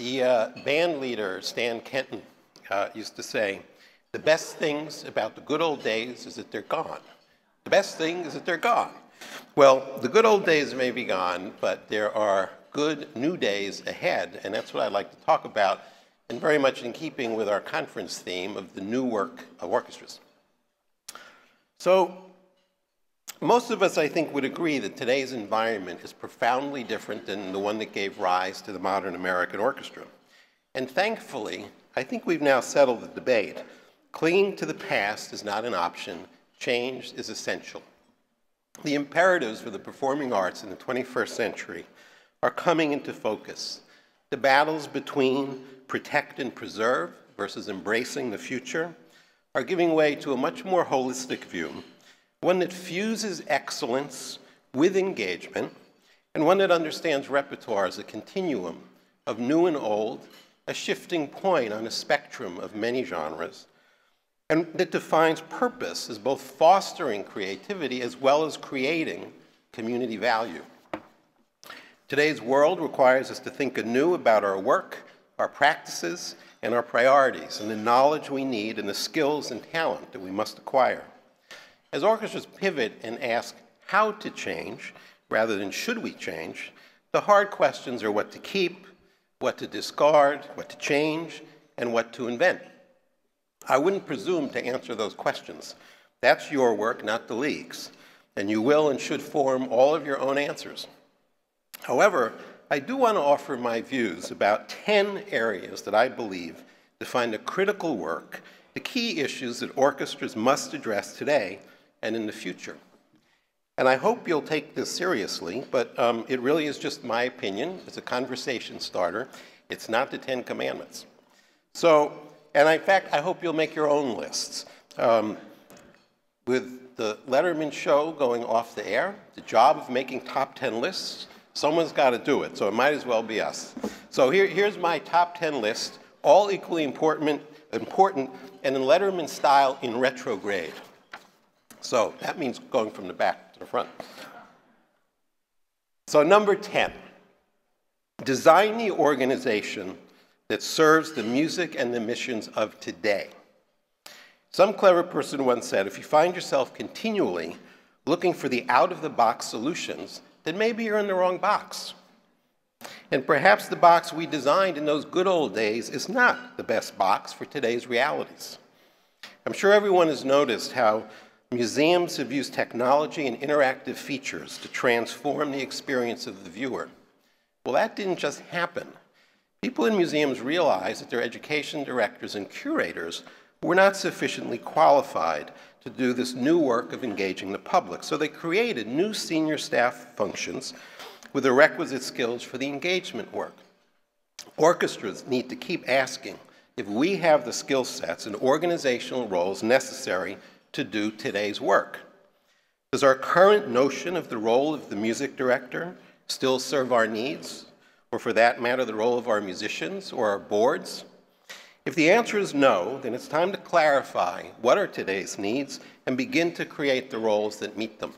The band leader, Stan Kenton, used to say, the best things about the good old days is that they're gone. The best thing is that they're gone. Well, the good old days may be gone, but there are good new days ahead, and that's what I'd like to talk about, and very much in keeping with our conference theme of the new work of orchestras. So, most of us, I think, would agree that today's environment is profoundly different than the one that gave rise to the modern American orchestra. And thankfully, I think we've now settled the debate. Clinging to the past is not an option. Change is essential. The imperatives for the performing arts in the 21st century are coming into focus. The battles between protect and preserve versus embracing the future are giving way to a much more holistic view, one that fuses excellence with engagement, and one that understands repertoire as a continuum of new and old, a shifting point on a spectrum of many genres, and that defines purpose as both fostering creativity as well as creating community value. Today's world requires us to think anew about our work, our practices, and our priorities, and the knowledge we need and the skills and talent that we must acquire. As orchestras pivot and ask how to change, rather than should we change, the hard questions are what to keep, what to discard, what to change, and what to invent. I wouldn't presume to answer those questions. That's your work, not the League's, and you will and should form all of your own answers. However, I do want to offer my views about 10 areas that I believe define the critical work, the key issues that orchestras must address today and in the future. And I hope you'll take this seriously, but it really is just my opinion. It's a conversation starter. It's not the 10 Commandments. So, and in fact, I hope you'll make your own lists. With the Letterman show going off the air, the job of making top 10 lists, someone's got to do it, so it might as well be us. So here's my top 10 list, all equally important, and in Letterman style in retrograde. So that means going from the back to the front. So number 10, design the organization that serves the music and the missions of today. Some clever person once said, if you find yourself continually looking for the out-of-the-box solutions, then maybe you're in the wrong box. And perhaps the box we designed in those good old days is not the best box for today's realities. I'm sure everyone has noticed how museums have used technology and interactive features to transform the experience of the viewer. Well, that didn't just happen. People in museums realized that their education directors and curators were not sufficiently qualified to do this new work of engaging the public. So they created new senior staff functions with the requisite skills for the engagement work. Orchestras need to keep asking if we have the skill sets and organizational roles necessary to do today's work. Does our current notion of the role of the music director still serve our needs? Or for that matter, the role of our musicians or our boards? If the answer is no, then it's time to clarify what are today's needs and begin to create the roles that meet them.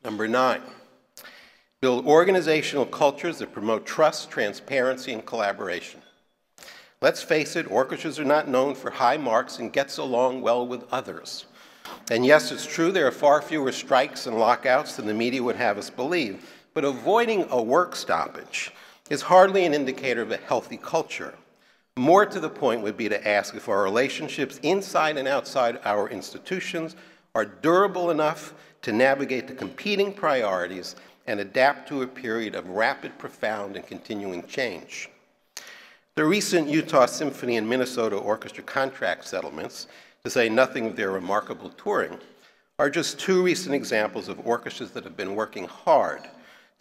Number 9, build organizational cultures that promote trust, transparency, and collaboration. Let's face it, orchestras are not known for high marks and gets along well with others. And yes, it's true there are far fewer strikes and lockouts than the media would have us believe, but avoiding a work stoppage is hardly an indicator of a healthy culture. More to the point would be to ask if our relationships inside and outside our institutions are durable enough to navigate the competing priorities and adapt to a period of rapid, profound, and continuing change. The recent Utah Symphony and Minnesota Orchestra contract settlements, to say nothing of their remarkable touring, are just 2 recent examples of orchestras that have been working hard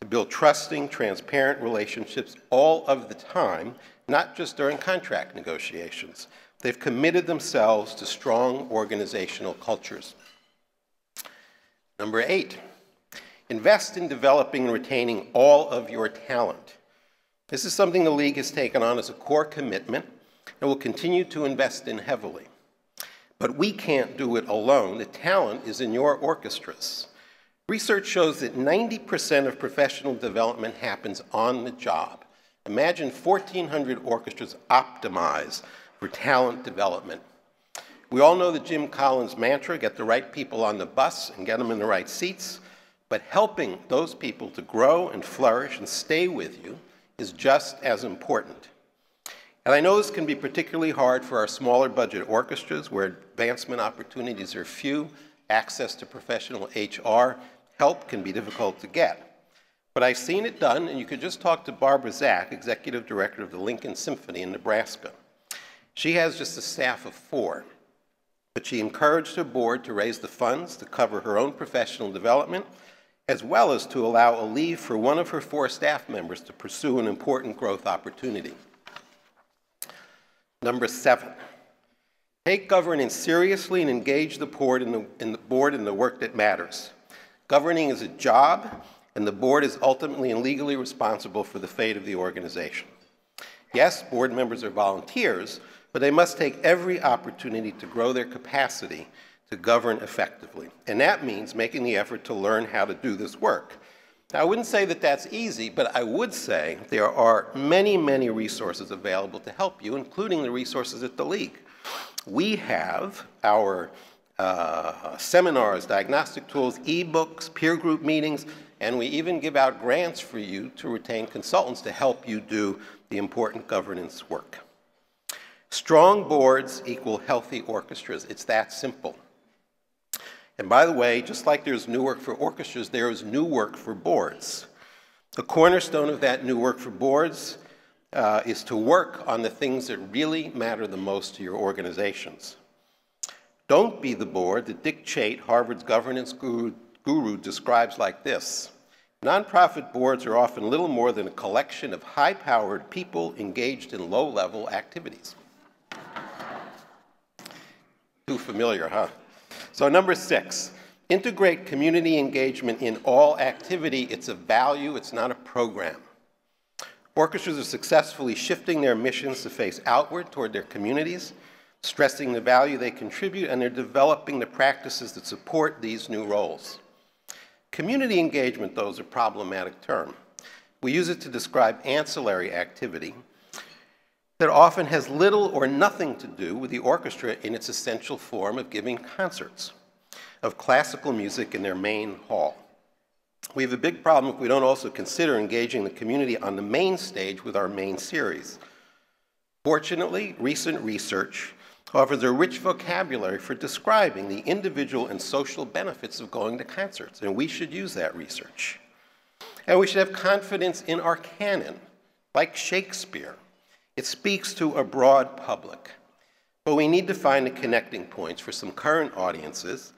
to build trusting, transparent relationships all of the time, not just during contract negotiations. They've committed themselves to strong organizational cultures. Number 8, invest in developing and retaining all of your talent. This is something the League has taken on as a core commitment and will continue to invest in heavily. But we can't do it alone. The talent is in your orchestras. Research shows that 90% of professional development happens on the job. Imagine 1,400 orchestras optimized for talent development. We all know the Jim Collins mantra, get the right people on the bus and get them in the right seats, but helping those people to grow and flourish and stay with you is just as important. And I know this can be particularly hard for our smaller budget orchestras where advancement opportunities are few, access to professional HR help can be difficult to get. But I've seen it done, and you could just talk to Barbara Zach, Executive Director of the Lincoln Symphony in Nebraska. She has just a staff of 4, but she encouraged her board to raise the funds to cover her own professional development, as well as to allow a leave for one of her 4 staff members to pursue an important growth opportunity. Number 7, take governance seriously and engage the board in the work that matters. Governing is a job, and the board is ultimately and legally responsible for the fate of the organization. Yes, board members are volunteers, but they must take every opportunity to grow their capacity to govern effectively. And that means making the effort to learn how to do this work. Now, I wouldn't say that that's easy, but I would say there are many, many resources available to help you, including the resources at the League. We have our seminars, diagnostic tools, e-books, peer group meetings, and we even give out grants for you to retain consultants to help you do the important governance work. Strong boards equal healthy orchestras. It's that simple. And by the way, just like there's new work for orchestras, there is new work for boards. The cornerstone of that new work for boards is to work on the things that really matter the most to your organizations. Don't be the board that Dick Chait, Harvard's governance guru, describes like this. Nonprofit boards are often little more than a collection of high-powered people engaged in low-level activities. Too familiar, huh? So number 6, integrate community engagement in all activity. It's a value, it's not a program. Orchestras are successfully shifting their missions to face outward toward their communities, stressing the value they contribute, and they're developing the practices that support these new roles. Community engagement, though, is a problematic term. We use it to describe ancillary activity that often has little or nothing to do with the orchestra in its essential form of giving concerts of classical music in their main hall. We have a big problem if we don't also consider engaging the community on the main stage with our main series. Fortunately, recent research offers a rich vocabulary for describing the individual and social benefits of going to concerts, and we should use that research. And we should have confidence in our canon, like Shakespeare. It speaks to a broad public, but we need to find the connecting points for some current audiences,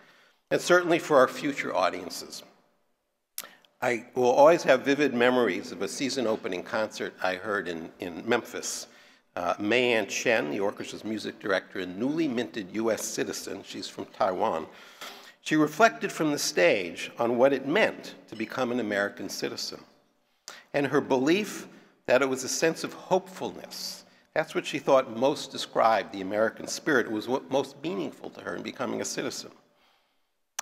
and certainly for our future audiences. I will always have vivid memories of a season opening concert I heard in Memphis. Mei Ann Chen, the orchestra's music director, a newly minted US citizen, she's from Taiwan, she reflected from the stage on what it meant to become an American citizen. And her belief that it was a sense of hopefulness. That's what she thought most described the American spirit. It was what most meaningful to her in becoming a citizen.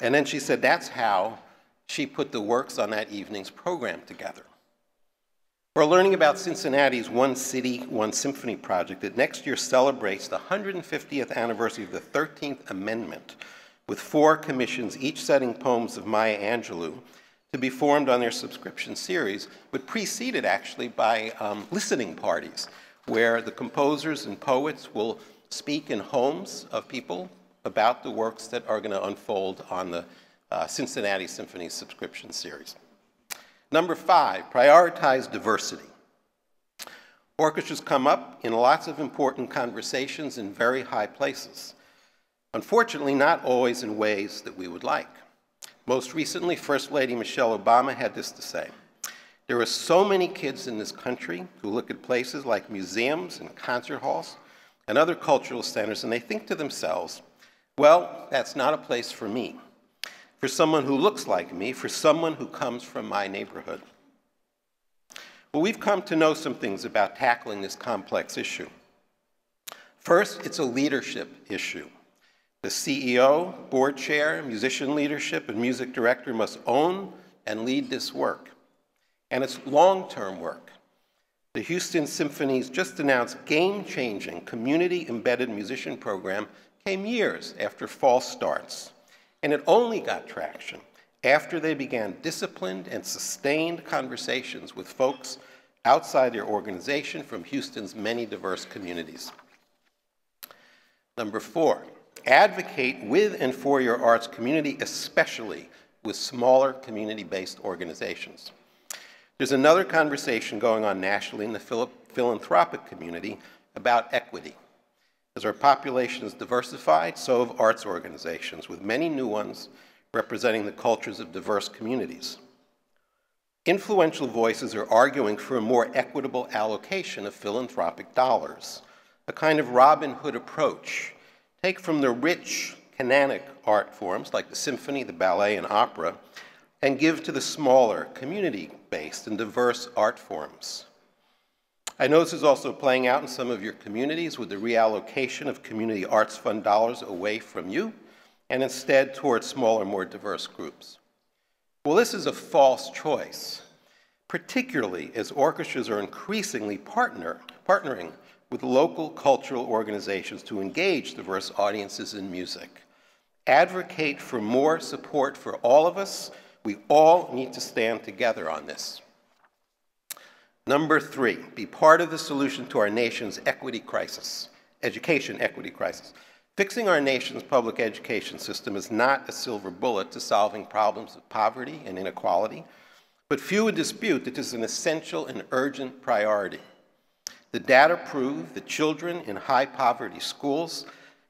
And then she said that's how she put the works on that evening's program together. We're learning about Cincinnati's One City, One Symphony project that next year celebrates the 150th anniversary of the 13th Amendment, with 4 commissions, each setting poems of Maya Angelou, to be formed on their subscription series, but preceded actually by listening parties, where the composers and poets will speak in homes of people about the works that are going to unfold on the Cincinnati Symphony subscription series. Number 5, prioritize diversity. Orchestras come up in lots of important conversations in very high places. Unfortunately, not always in ways that we would like. Most recently, First Lady Michelle Obama had this to say: there are so many kids in this country who look at places like museums and concert halls and other cultural centers, and they think to themselves, well, that's not a place for me, for someone who looks like me, for someone who comes from my neighborhood. Well, we've come to know some things about tackling this complex issue. First, it's a leadership issue. The CEO, board chair, musician leadership, and music director must own and lead this work. And it's long-term work. The Houston Symphony's just announced game-changing community-embedded musician program came years after false starts, and it only got traction after they began disciplined and sustained conversations with folks outside their organization from Houston's many diverse communities. Number 4, advocate with and for your arts community, especially with smaller community-based organizations. There's another conversation going on nationally in the philanthropic community about equity. As our population is diversified, so have arts organizations, with many new ones representing the cultures of diverse communities. Influential voices are arguing for a more equitable allocation of philanthropic dollars, a kind of Robin Hood approach. Take from the rich, canonic art forms like the symphony, the ballet, and opera, and give to the smaller, community-based and diverse art forms. I know this is also playing out in some of your communities with the reallocation of community arts fund dollars away from you and instead towards smaller, more diverse groups. Well, this is a false choice, particularly as orchestras are increasingly partnering with local cultural organizations to engage diverse audiences in music. Advocate for more support for all of us. We all need to stand together on this. Number 3, be part of the solution to our nation's equity crisis, education equity crisis. Fixing our nation's public education system is not a silver bullet to solving problems of poverty and inequality, but few would dispute that this is an essential and urgent priority. The data prove that children in high-poverty schools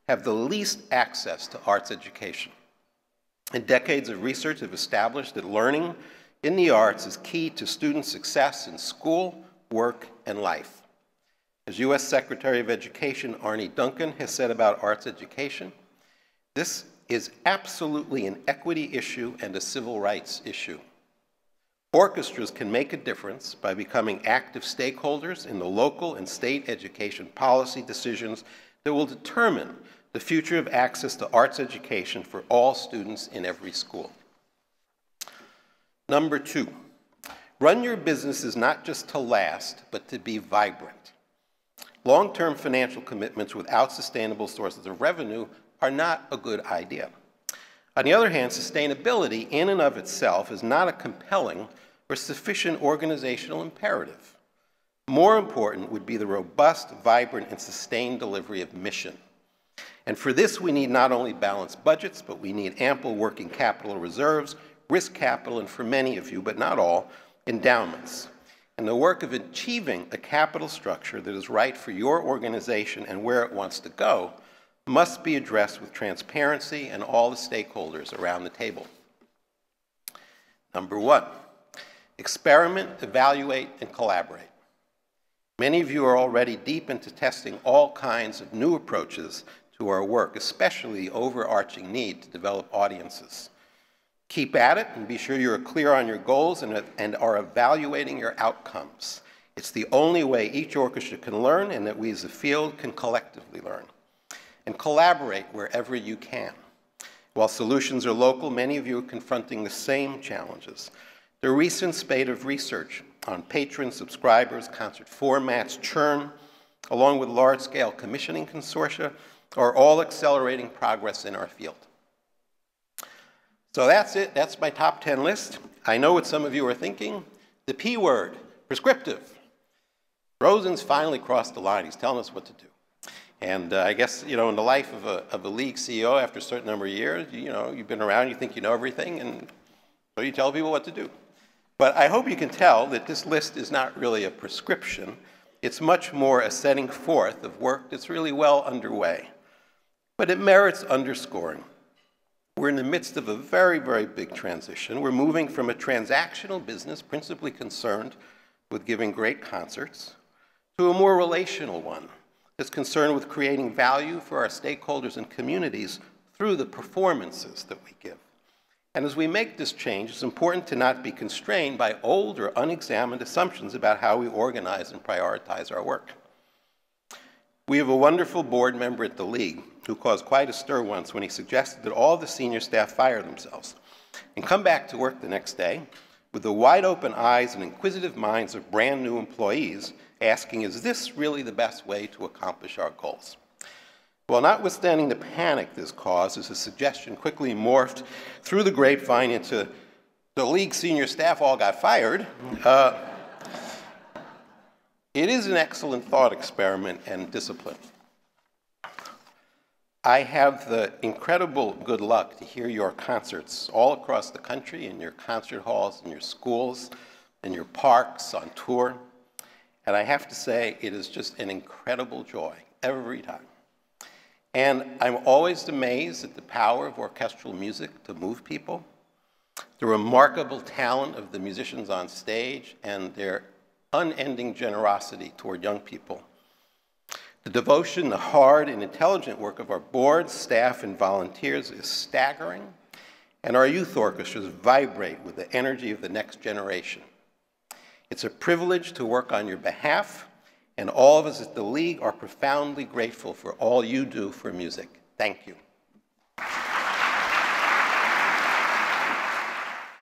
have the least access to arts education. And decades of research have established that learning in the arts is key to student success in school, work, and life. As U.S. Secretary of Education Arne Duncan has said about arts education, this is absolutely an equity issue and a civil rights issue. Orchestras can make a difference by becoming active stakeholders in the local and state education policy decisions that will determine the future of access to arts education for all students in every school. Number 2, run your businesses not just to last, but to be vibrant. Long-term financial commitments without sustainable sources of revenue are not a good idea. On the other hand, sustainability in and of itself is not a compelling or sufficient organizational imperative. More important would be the robust, vibrant, and sustained delivery of mission. And for this, we need not only balanced budgets, but we need ample working capital reserves, risk capital, and for many of you, but not all, endowments. And the work of achieving a capital structure that is right for your organization and where it wants to go must be addressed with transparency and all the stakeholders around the table. Number 1, experiment, evaluate, and collaborate. Many of you are already deep into testing all kinds of new approaches to our work, especially the overarching need to develop audiences. Keep at it and be sure you're clear on your goals and are evaluating your outcomes. It's the only way each orchestra can learn and that we as a field can collectively learn. And collaborate wherever you can. While solutions are local, many of you are confronting the same challenges. The recent spate of research on patrons, subscribers, concert formats, churn, along with large-scale commissioning consortia, are all accelerating progress in our field. So that's it. That's my top 10 list. I know what some of you are thinking. The P word, prescriptive. Rosen's finally crossed the line. He's telling us what to do. And I guess, in the life of a league CEO, after a certain number of years, you've been around, you think you know everything, and so you tell people what to do. But I hope you can tell that this list is not really a prescription. It's much more a setting forth of work that's really well underway. But it merits underscoring. We're in the midst of a very, very big transition. We're moving from a transactional business, principally concerned with giving great concerts, to a more relational one that's concerned with creating value for our stakeholders and communities through the performances that we give. And as we make this change, it's important to not be constrained by old or unexamined assumptions about how we organize and prioritize our work. We have a wonderful board member at the League who caused quite a stir once when he suggested that all the senior staff fire themselves and come back to work the next day with the wide open eyes and inquisitive minds of brand new employees, asking, is this really the best way to accomplish our goals? Well, notwithstanding the panic this caused, as the suggestion quickly morphed through the grapevine into the league senior staff all got fired, it is an excellent thought experiment and discipline. I have the incredible good luck to hear your concerts all across the country, in your concert halls, in your schools, in your parks, on tour. And I have to say, it is just an incredible joy every time. And I'm always amazed at the power of orchestral music to move people, the remarkable talent of the musicians on stage, and their unending generosity toward young people. The devotion, the hard and intelligent work of our boards, staff, and volunteers is staggering, and our youth orchestras vibrate with the energy of the next generation. It's a privilege to work on your behalf, and all of us at the League are profoundly grateful for all you do for music. Thank you.